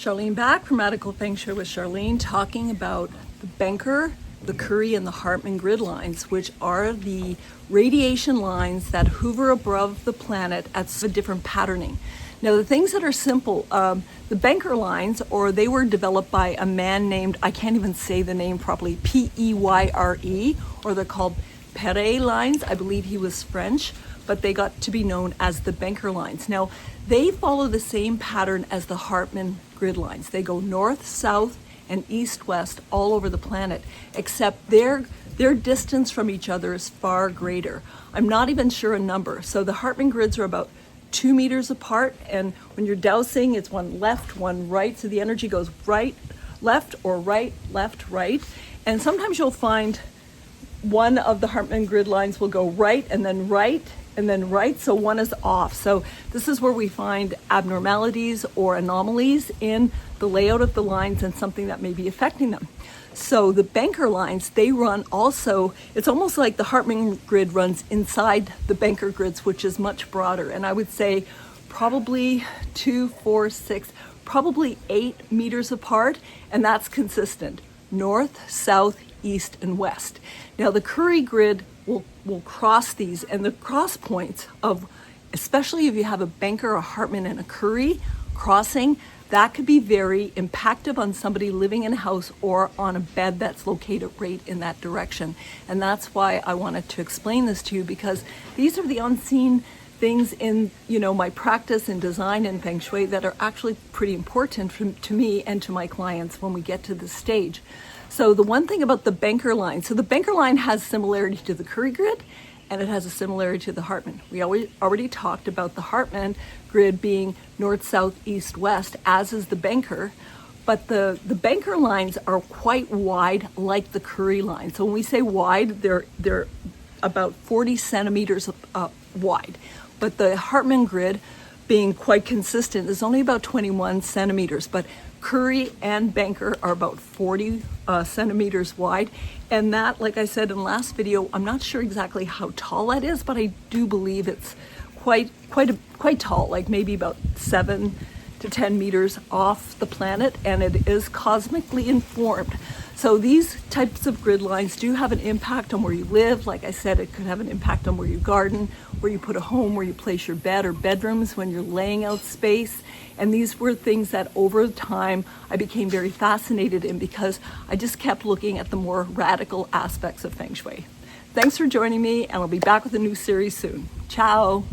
Charlene back from Radical Feng Shui with Charlene, talking about the Benker, the Curry, and the Hartman grid lines, which are the radiation lines that hover above the planet at a different patterning. Now, the things that are simple, the Benker lines, or they were developed by a man named, I can't even say the name properly, P-E-Y-R-E, or they're called Pere lines. I believe he was French, but they got to be known as the Benker lines. Now, they follow the same pattern as the Hartman grid lines. They go north, south, and east-west all over the planet, except their distance from each other is far greater. I'm not even sure a number. So the Hartman grids are about 2 meters apart, and when you're dowsing, it's one left, one right, so the energy goes right, left, or right, left, right. And sometimes you'll find one of the Hartman grid lines will go right, and then right, and then right, so one is off. So this is where we find abnormalities or anomalies in the layout of the lines and something that may be affecting them. So the Benker lines, they run also, it's almost like the Hartman grid runs inside the Benker grids, which is much broader. And I would say probably 2, 4, 6, probably 8 meters apart, and that's consistent. North, south, east, and west. Now the Curry grid will cross these, and the cross points of, especially if you have a Benker, a Hartman, and a Curry crossing, that could be very impactful on somebody living in a house or on a bed that's located right in that direction. And that's why I wanted to explain this to you, because these are the unseen things in my practice in design and Feng Shui that are actually pretty important to me and to my clients when we get to this stage. So the one thing about the Benker line, so the Benker line has similarity to the Curry grid, and it has a similarity to the Hartman. We already talked about the Hartman grid being north, south, east, west, as is the Benker, but the Benker lines are quite wide, like the Curry line. So when we say wide, they're about 40 centimeters wide, but the Hartman grid, being quite consistent, is only about 21 centimeters, but Curry and Benker are about 40 centimeters wide. And that, like I said in the last video, I'm not sure exactly how tall that is, but I do believe it's quite tall, like maybe about 7 to 10 meters off the planet, and it is cosmically informed. So these types of grid lines do have an impact on where you live. Like I said, it could have an impact on where you garden, where you put a home, where you place your bed or bedrooms when you're laying out space. And these were things that over time I became very fascinated in, because I just kept looking at the more radical aspects of Feng Shui. Thanks for joining me, and I'll be back with a new series soon. Ciao.